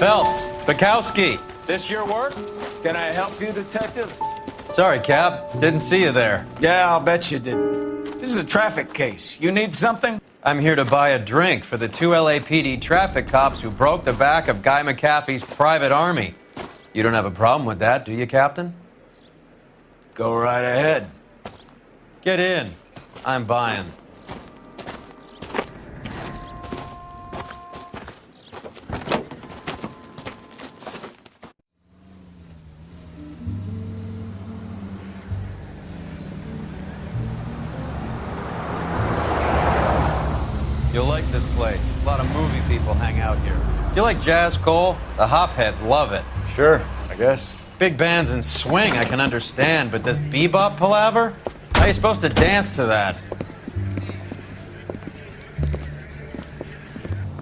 Phelps, Bukowski. This your work? Can I help you, detective? Sorry, Cap. Didn't see you there. Yeah, I'll bet you did. This is a traffic case. You need something? I'm here to buy a drink for the 2 LAPD traffic cops who broke the back of Guy McAfee's private army. You don't have a problem with that, do you, Captain? Go right ahead. Get in. I'm buying. You'll like this place. A lot of movie people hang out here. Do you like jazz, Cole? The hopheads love it. Sure, I guess. Big bands and swing I can understand, but this bebop palaver? How are you supposed to dance to that?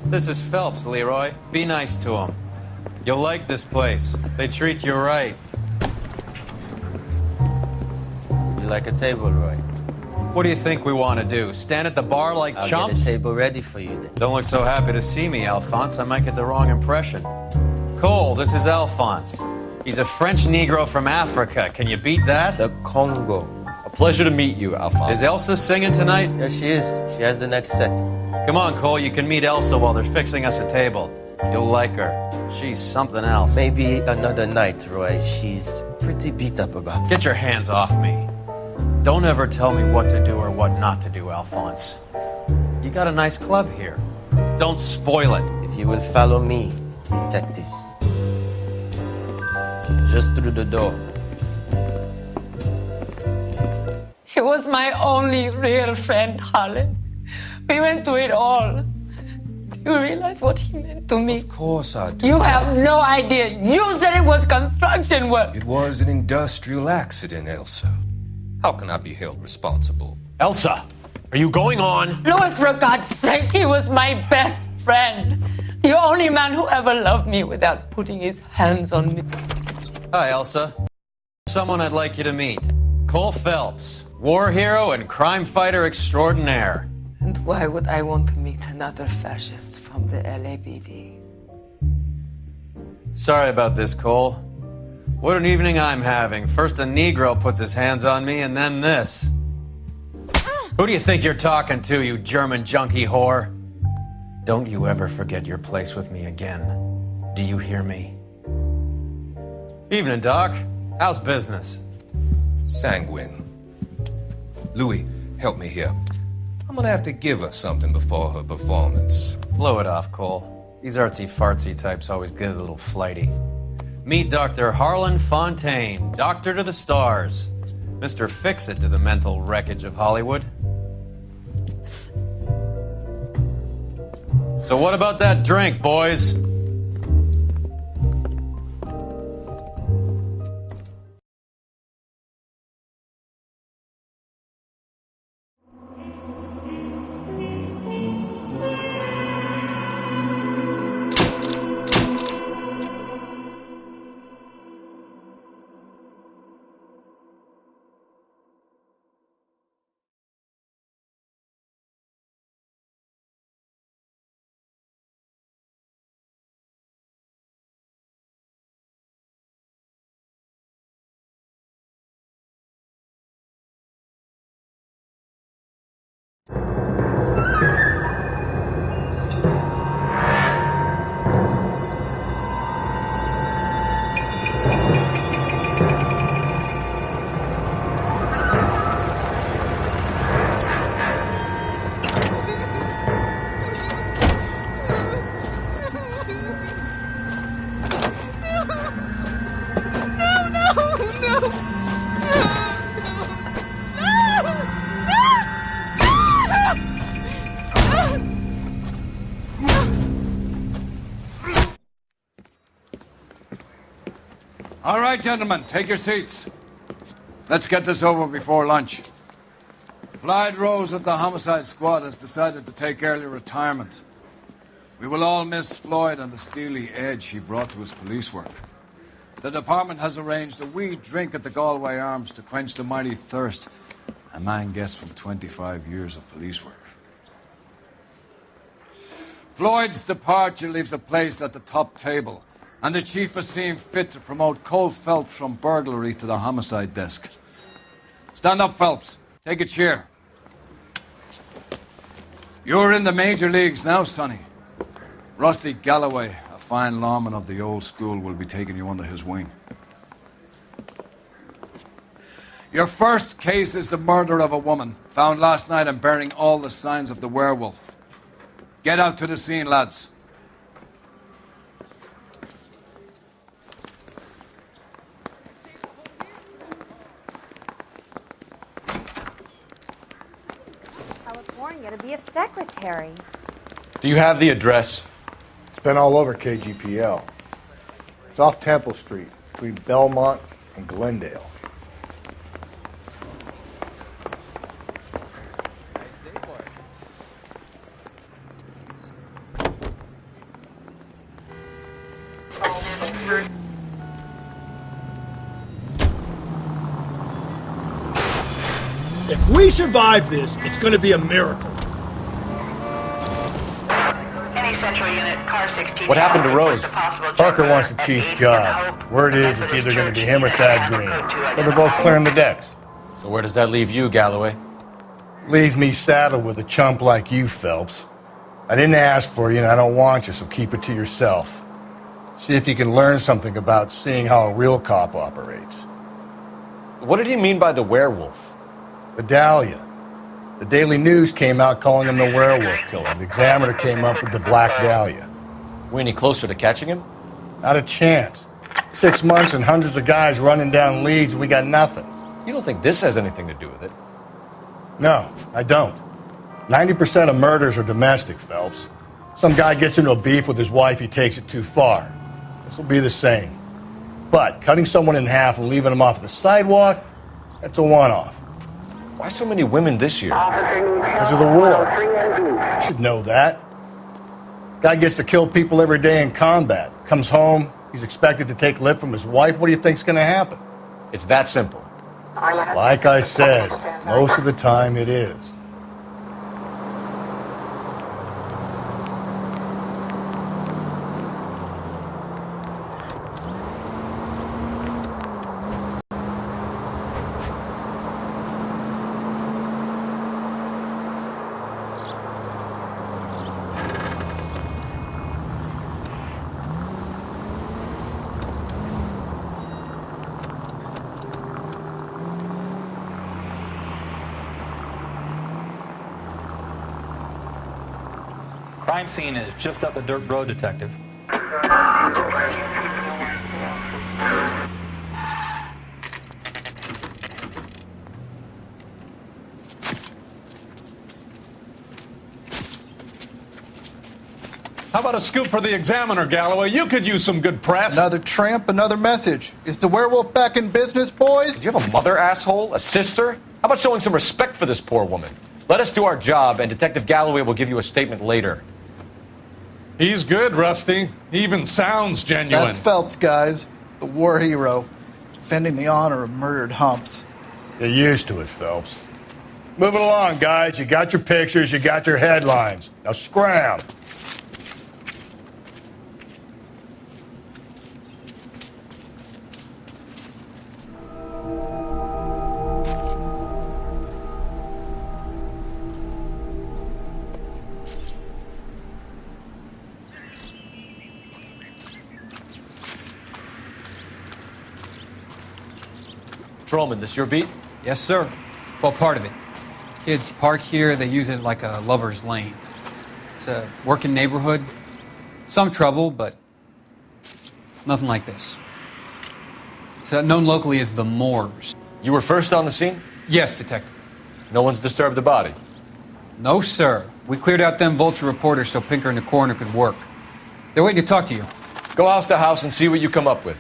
This is Phelps, Leroy. Be nice to him. You'll like this place. They treat you right. You like a table, Roy? What do you think we want to do? Stand at the bar like I'll chumps? get a table ready for you then. Don't look so happy to see me, Alphonse. I might get the wrong impression. Cole, this is Alphonse. He's a French Negro from Africa. Can you beat that? The Congo. A pleasure to meet you, Alphonse. Is Elsa singing tonight? Yes, she is. She has the next set. Come on, Cole. You can meet Elsa while they're fixing us a table. You'll like her. She's something else. Maybe another night, Roy. She's pretty beat up about it. Get your hands off me. Don't ever tell me what to do or what not to do, Alphonse. You got a nice club here. Don't spoil it. If you will follow me, detectives. Just through the door. He was my only real friend, Harlan. We went through it all. Do you realize what he meant to me? Of course I do. You have no idea. You said it was construction work. It was an industrial accident, Elsa. How can I be held responsible? Elsa, are you going on? Louis, for God's sake, he was my best friend. The only man who ever loved me without putting his hands on me. Hi, Elsa. Someone I'd like you to meet. Cole Phelps, war hero and crime fighter extraordinaire. And why would I want to meet another fascist from the LAPD? Sorry about this, Cole. What an evening I'm having. First a Negro puts his hands on me, and then this. Who do you think you're talking to, you German junkie whore? Don't you ever forget your place with me again. Do you hear me? Evening, Doc. How's business? Sanguine. Louis, help me here. I'm gonna have to give her something before her performance. Blow it off, Cole. These artsy-fartsy types always get a little flighty. Meet Dr. Harlan Fontaine, doctor to the stars. Mr. Fix-It to the mental wreckage of Hollywood. So what about that drink, boys? All right, gentlemen, take your seats. Let's get this over before lunch. Floyd Rose of the Homicide Squad has decided to take early retirement. We will all miss Floyd and the steely edge he brought to his police work. The department has arranged a wee drink at the Galway Arms to quench the mighty thirst a man gets from 25 years of police work. Floyd's departure leaves a place at the top table And the chief has seen fit to promote Cole Phelps from burglary to the homicide desk. Stand up, Phelps. Take a chair. You're in the major leagues now, Sonny. Rusty Galloway, a fine lawman of the old school, will be taking you under his wing. Your first case is the murder of a woman, found last night and bearing all the signs of the werewolf. Get out to the scene, lads. California to be a secretary. Do you have the address? It's been all over KGPL. It's off Temple Street, between Belmont and Glendale. If we survive this, it's going to be a miracle. Any central unit, car 16. What happened to Rose? Parker wants the chief's job. Word is it's either going to be him or Thad Green. So they're both clearing the decks. So where does that leave you, Galloway? Leaves me saddled with a chump like you, Phelps. I didn't ask for you and I don't want you, so keep it to yourself. See if you can learn something about seeing how a real cop operates. What did he mean by the werewolf? The Dahlia. The Daily News came out calling him the werewolf killer. The Examiner came up with the Black Dahlia. We any closer to catching him? Not a chance. 6 months and hundreds of guys running down leads and we got nothing. You don't think this has anything to do with it? No, I don't. 90% of murders are domestic, Phelps. Some guy gets into a beef with his wife, he takes it too far. This will be the same. But cutting someone in half and leaving them off the sidewalk, that's a one-off. Why so many women this year? Because of the war. You should know that. Guy gets to kill people every day in combat. Comes home, he's expected to take lip from his wife. What do you think's going to happen? It's that simple. Like I said, most of the time it is. Crime scene is just up the dirt road, Detective. How about a scoop for the Examiner, Galloway? You could use some good press. Another tramp, another message. Is the werewolf back in business, boys? Do you have a mother, asshole? A sister? How about showing some respect for this poor woman? Let us do our job, and Detective Galloway will give you a statement later. He's good, Rusty. He even sounds genuine. That's Phelps, guys. The war hero. Defending the honor of murdered humps. You're used to it, Phelps. Moving along, guys. You got your pictures, you got your headlines. Now scram. Patrolman, this your beat? Yes, sir. Well, part of it. Kids park here, they use it like a lover's lane. It's a working neighborhood. Some trouble, but nothing like this. It's known locally as the Moors. You were first on the scene? Yes, Detective. No one's disturbed the body? No, sir. We cleared out them vulture reporters so Pinker and the coroner could work. They're waiting to talk to you. Go house to house and see what you come up with.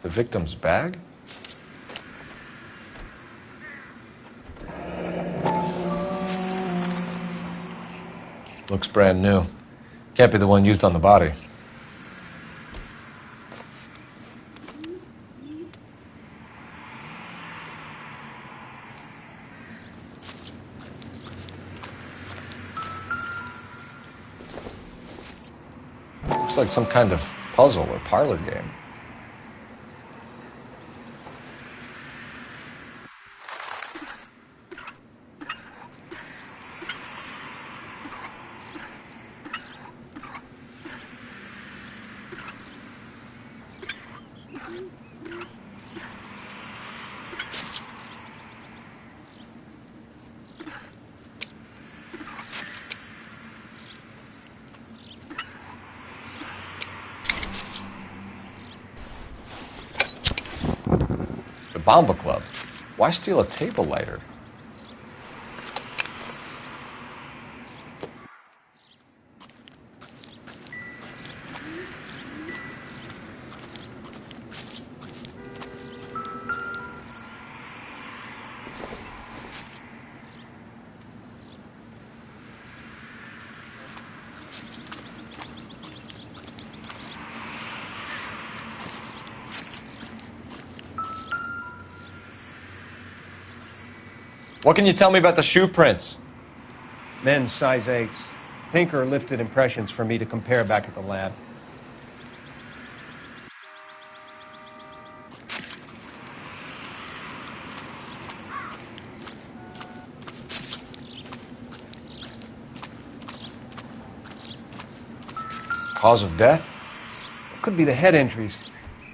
The victim's bag? Looks brand new. Can't be the one used on the body. Looks like some kind of puzzle or parlor game. Bomba Club. Why steal a table lighter? What can you tell me about the shoe prints? Men's size 8s. Pinker lifted impressions for me to compare back at the lab. Cause of death? It could be the head injuries.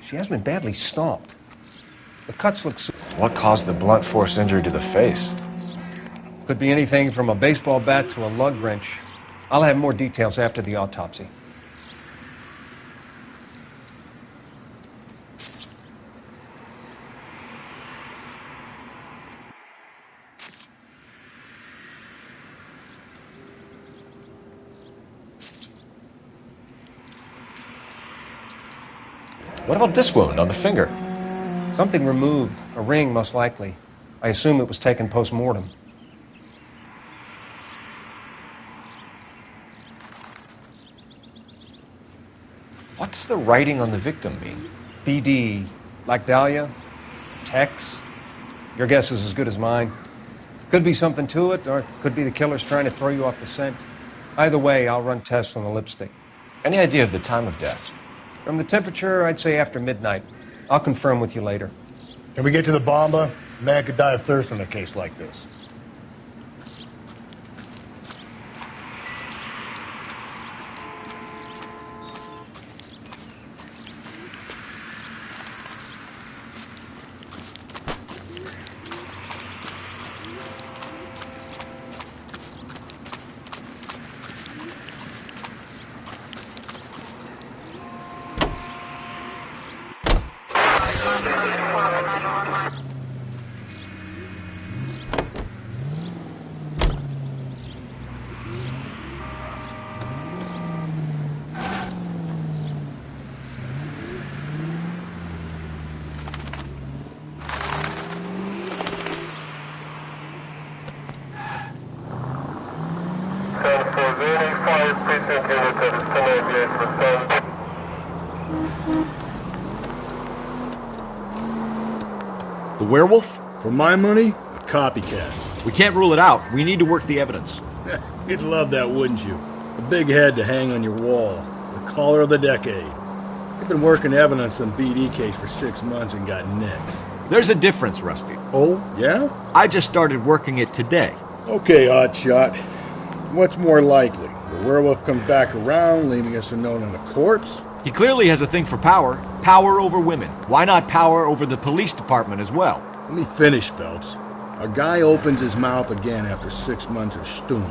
She has been badly stomped. The cuts look... What caused the blunt force injury to the face? Could be anything from a baseball bat to a lug wrench. I'll have more details after the autopsy. What about this wound on the finger? Something removed. A ring, most likely. I assume it was taken post-mortem. What does the writing on the victim mean? BD. Like Dahlia? Tex? Your guess is as good as mine. Could be something to it, or it could be the killer's trying to throw you off the scent. Either way, I'll run tests on the lipstick. Any idea of the time of death? From the temperature, I'd say after midnight. I'll confirm with you later. Can we get to the bomba? A man could die of thirst in a case like this. The werewolf? For my money, a copycat. We can't rule it out. We need to work the evidence. You'd love that, wouldn't you? A big head to hang on your wall. The caller of the decade. I've been working evidence on BD case for 6 months and got nicks. There's a difference, Rusty. Oh, yeah? I just started working it today. Okay, Oddshot. What's more likely? The werewolf comes back around, leaving us a note on a corpse? He clearly has a thing for power. Power over women. Why not power over the police department as well? Let me finish, Phelps. A guy opens his mouth again after 6 months of stewing.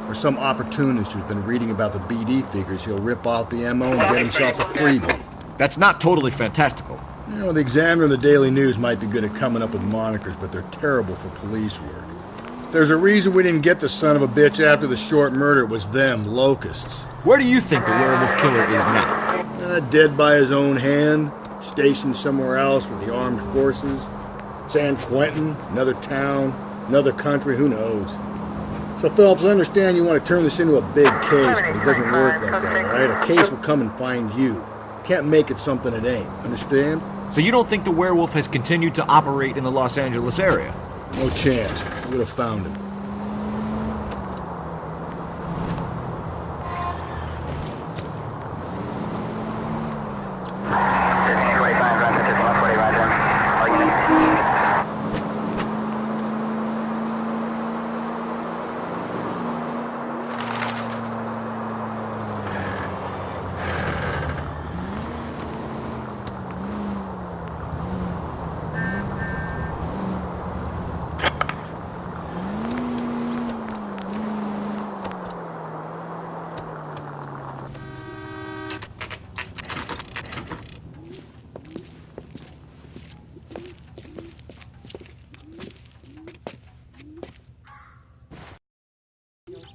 Or some opportunist who's been reading about the BD figures he'll rip off the MO and get himself a freebie. That's not totally fantastical. You know, the Examiner and the Daily News might be good at coming up with monikers, but they're terrible for police work. There's a reason we didn't get the son of a bitch after the short murder. It was them, locusts. Where do you think the werewolf killer is now? Dead by his own hand, stationed somewhere else with the armed forces. San Quentin, another town, another country, who knows? So, Phelps, I understand you want to turn this into a big case, but it doesn't work like that, all right? A case will come and find you. Can't make it something it ain't. Understand? So you don't think the werewolf has continued to operate in the Los Angeles area? No chance. We would have found him.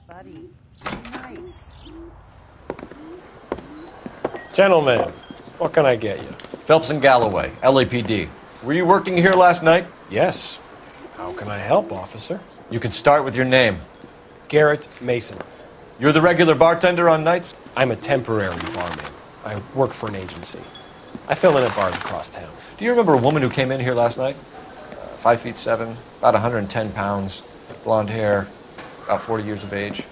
Buddy, nice. Gentlemen, what can I get you? Phelps and Galloway, LAPD. Were you working here last night? Yes. How can I help, officer? You can start with your name. Garrett Mason. You're the regular bartender on nights? I'm a temporary barman. I work for an agency. I fill in at bars across town. Do you remember a woman who came in here last night? 5'7", about 110 pounds, blonde hair, about 40 years of age.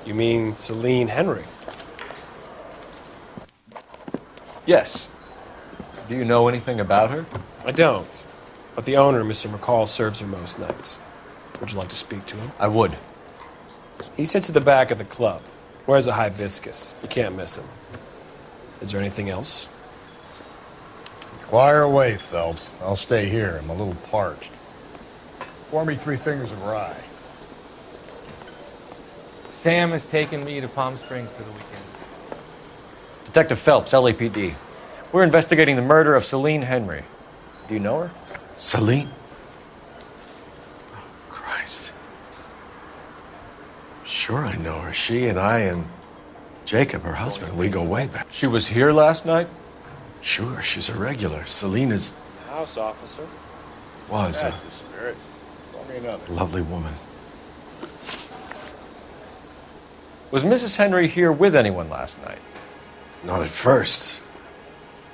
You mean Celine Henry? Yes. Do you know anything about her? I don't. But the owner, Mr. McCall, serves her most nights. Would you like to speak to him? I would. He sits at the back of the club. Wears a hibiscus. You can't miss him. Is there anything else? Inquire away, Phelps. I'll stay here. I'm a little parched. Pour me 3 fingers of rye. Sam has taken me to Palm Springs for the weekend. Detective Phelps, LAPD. We're investigating the murder of Celine Henry. Do you know her? Celine? Oh, Christ. Sure I know her. She and I and Jacob, her husband, we go way back. She was here last night? Sure, she's a regular. Celine is... House officer. Was a Spirit. Call me another. lovely woman. Was Mrs. Henry here with anyone last night? Not at first.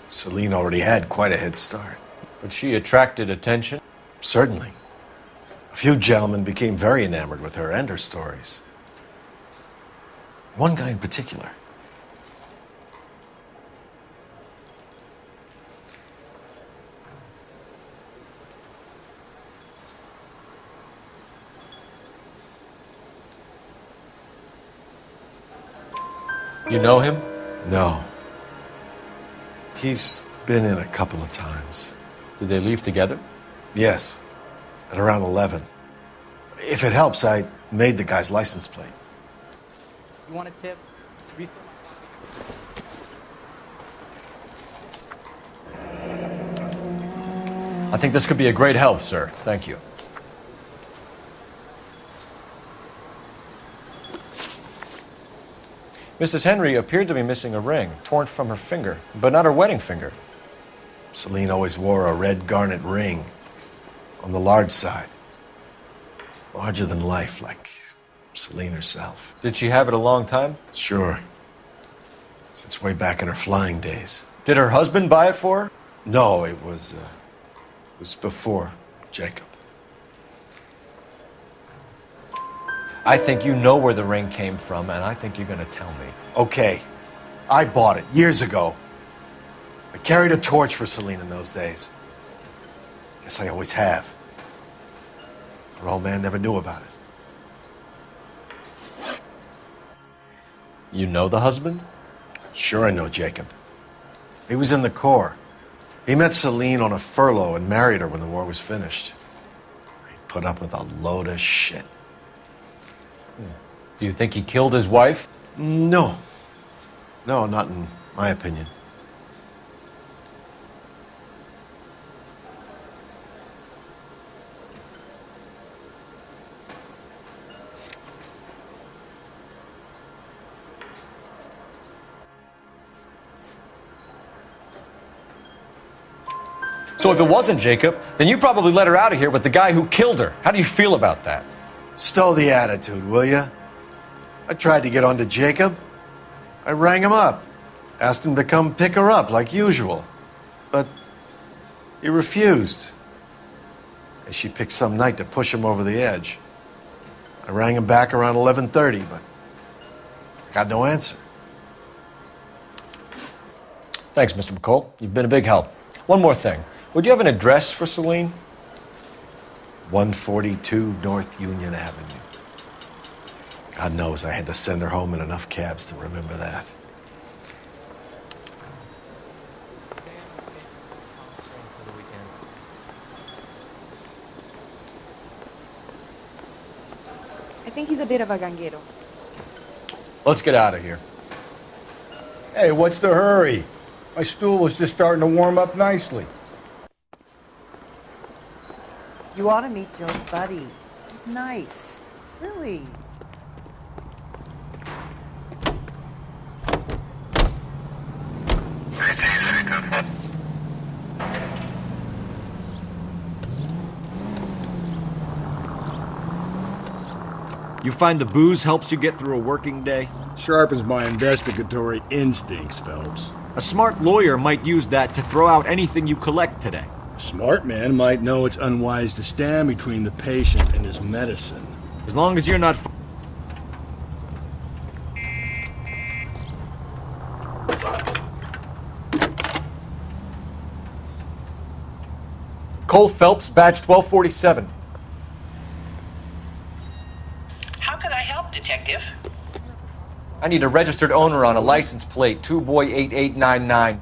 Celine already had quite a head start. But she attracted attention? Certainly. A few gentlemen became very enamored with her and her stories. One guy in particular. You know him? No. He's been in a couple of times. Did they leave together? Yes. At around 11. If it helps, I made the guy's license plate. You want a tip? I think this could be a great help, sir. Thank you. Mrs. Henry appeared to be missing a ring, torn from her finger, but not her wedding finger. Celine always wore a red garnet ring on the large side. Larger than life, like Celine herself. Did she have it a long time? Sure. Since way back in her flying days. Did her husband buy it for her? No, it was before Jacob. I think you know where the ring came from, and I think you're going to tell me. Okay. I bought it years ago. I carried a torch for Celine in those days. Guess I always have. Her old man never knew about it. You know the husband? Sure I know Jacob. He was in the Corps. He met Celine on a furlough and married her when the war was finished. He put up with a load of shit. Do you think he killed his wife? No. No, not in my opinion. So if it wasn't Jacob, then you probably let her out of here with the guy who killed her. How do you feel about that? Stow the attitude, will you? I tried to get on to Jacob. I rang him up, asked him to come pick her up like usual. But he refused. And she picked some night to push him over the edge. I rang him back around 11:30, but got no answer. Thanks, Mr. McCall. You've been a big help. One more thing. Would you have an address for Celine? 142 North Union Avenue. God knows I had to send her home in enough cabs to remember that. I think he's a bit of a ganguero. Let's get out of here. Hey, what's the hurry? My stool was just starting to warm up nicely. You ought to meet Joe's buddy. He's nice. Really. You find the booze helps you get through a working day? Sharpens my investigatory instincts, Phelps. A smart lawyer might use that to throw out anything you collect today. A smart man might know it's unwise to stand between the patient and his medicine. As long as you're not... Cole Phelps, badge 1247. How can I help, Detective? I need a registered owner on a license plate, 2boy8899.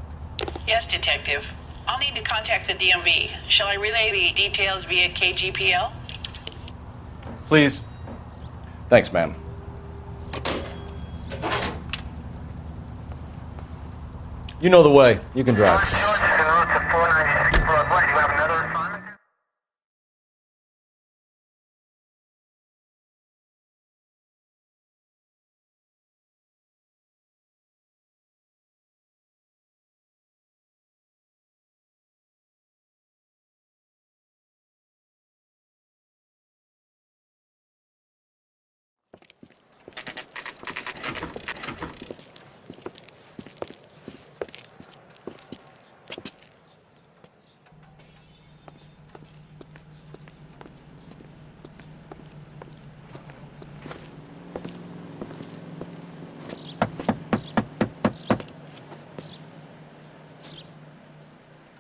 Yes, Detective. I'll need to contact the DMV. Shall I relay the details via KGPL? Please. Thanks, ma'am. You know the way. You can drive.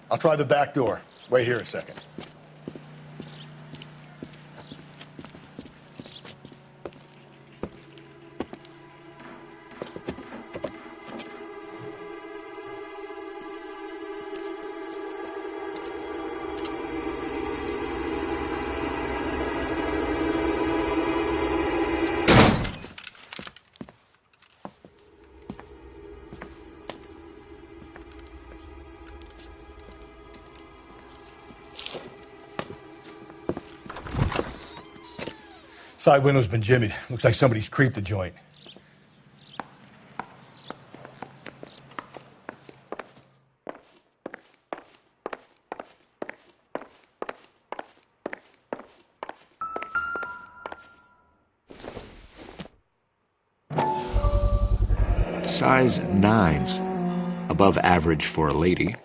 I'll try the back door. Wait here a second. Side window's been jimmied. Looks like somebody's creeped the joint. Size 9s. Above average for a lady.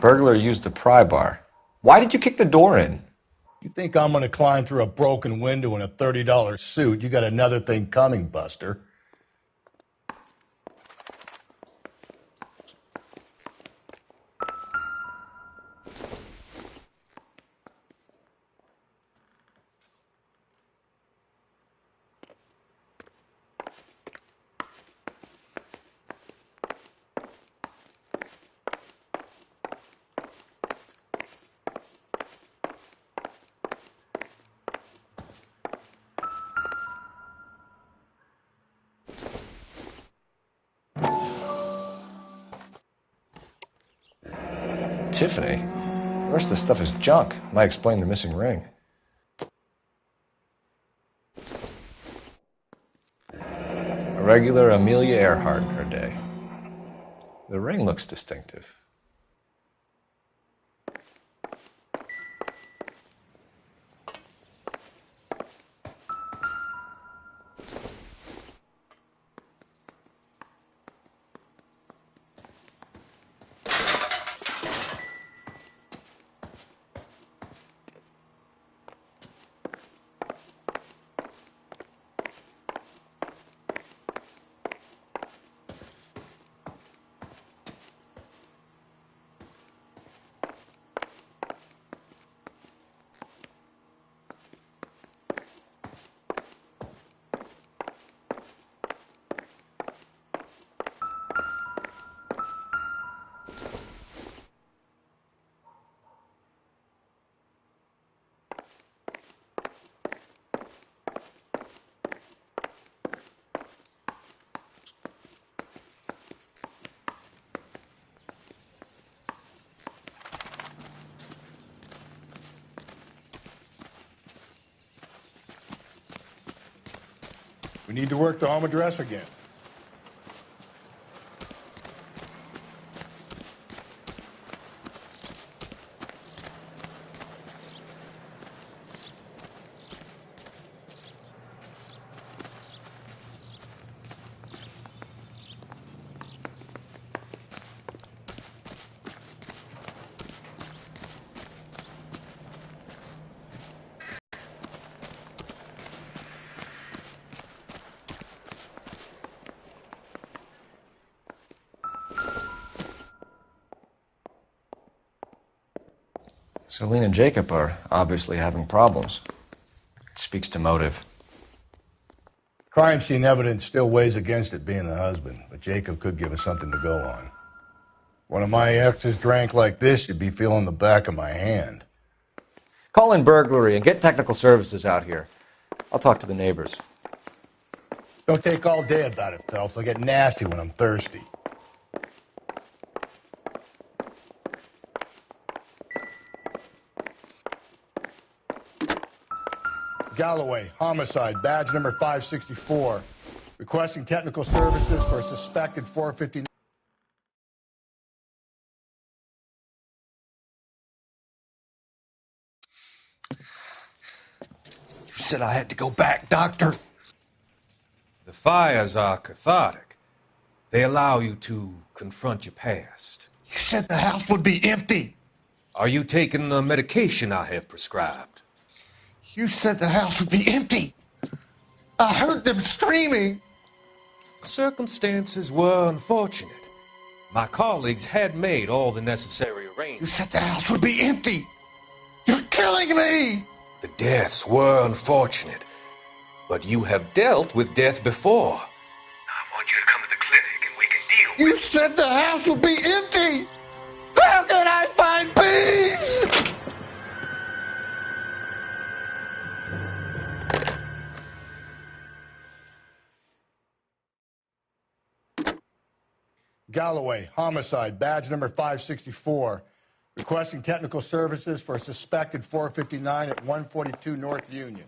Burglar used a pry bar. Why did you kick the door in? You think I'm gonna climb through a broken window in a $30 suit? You got another thing coming, Buster. Tiffany. The rest of the stuff is junk. Might explain the missing ring. A regular Amelia Earhart in her day. The ring looks distinctive. We need to work the home address again. Celine and Jacob are obviously having problems. It speaks to motive. Crime scene evidence still weighs against it being the husband, but Jacob could give us something to go on. One of my exes drank like this, you'd be feeling the back of my hand. Call in burglary and get technical services out here. I'll talk to the neighbors. Don't take all day about it, Phelps. I'll get nasty when I'm thirsty. Galloway, homicide, badge number 564. Requesting technical services for a suspected 459. You said I had to go back, Doctor. The fires are cathartic. They allow you to confront your past. You said the house would be empty. Are you taking the medication I have prescribed? You said the house would be empty. I heard them screaming. Circumstances were unfortunate. My colleagues had made all the necessary arrangements. You said the house would be empty. You're killing me. The deaths were unfortunate, but you have dealt with death before. I want you to come to the clinic and we can deal with it. You said the house would be empty. How can I find peace? Galloway, homicide, badge number 564. Requesting technical services for a suspected 459 at 142 North Union.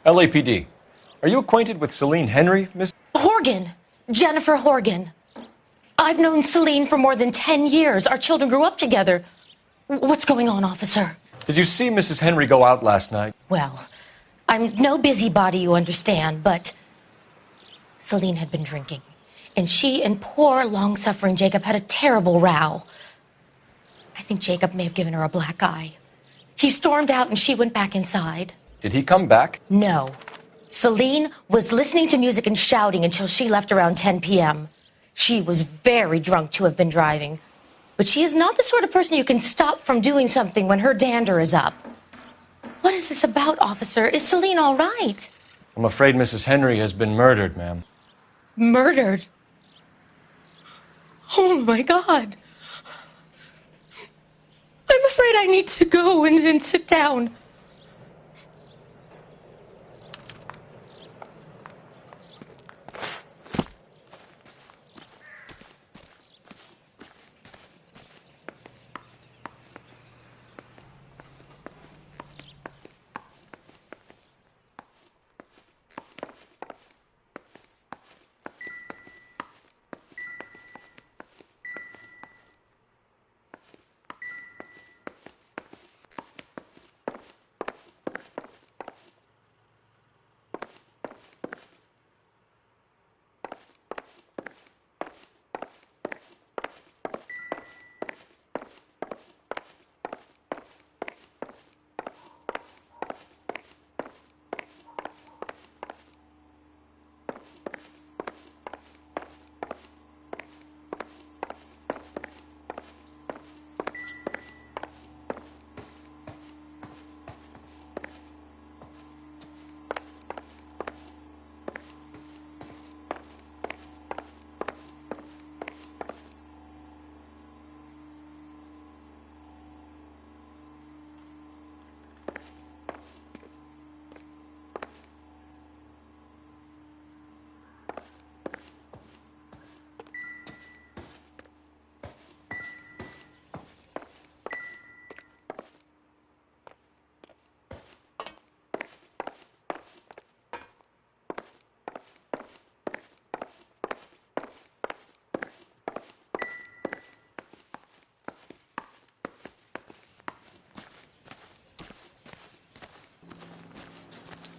LAPD. Are you acquainted with Celine Henry, Miss? Horgan. Jennifer Horgan. I've known Celine for more than 10 years. Our children grew up together. What's going on, officer? Did you see Mrs. Henry go out last night? Well, I'm no busybody, you understand, but Celine had been drinking. And she and poor, long-suffering Jacob had a terrible row. I think Jacob may have given her a black eye. He stormed out and she went back inside. Did he come back? No. Celine was listening to music and shouting until she left around 10 p.m. She was very drunk to have been driving. But she is not the sort of person you can stop from doing something when her dander is up. What is this about, officer? Is Celine all right? I'm afraid Mrs. Henry has been murdered, ma'am. Murdered? Oh, my God. I'm afraid I need to go and sit down.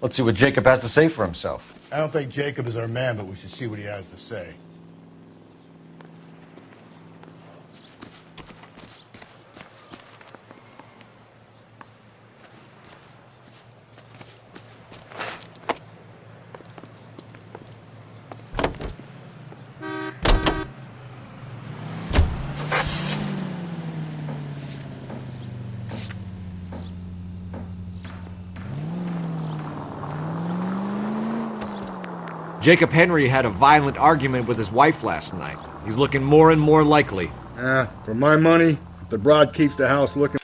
Let's see what Jacob has to say for himself. I don't think Jacob is our man, but we should see what he has to say. Jacob Henry had a violent argument with his wife last night. He's looking more and more likely. For my money, if the broad keeps the house looking...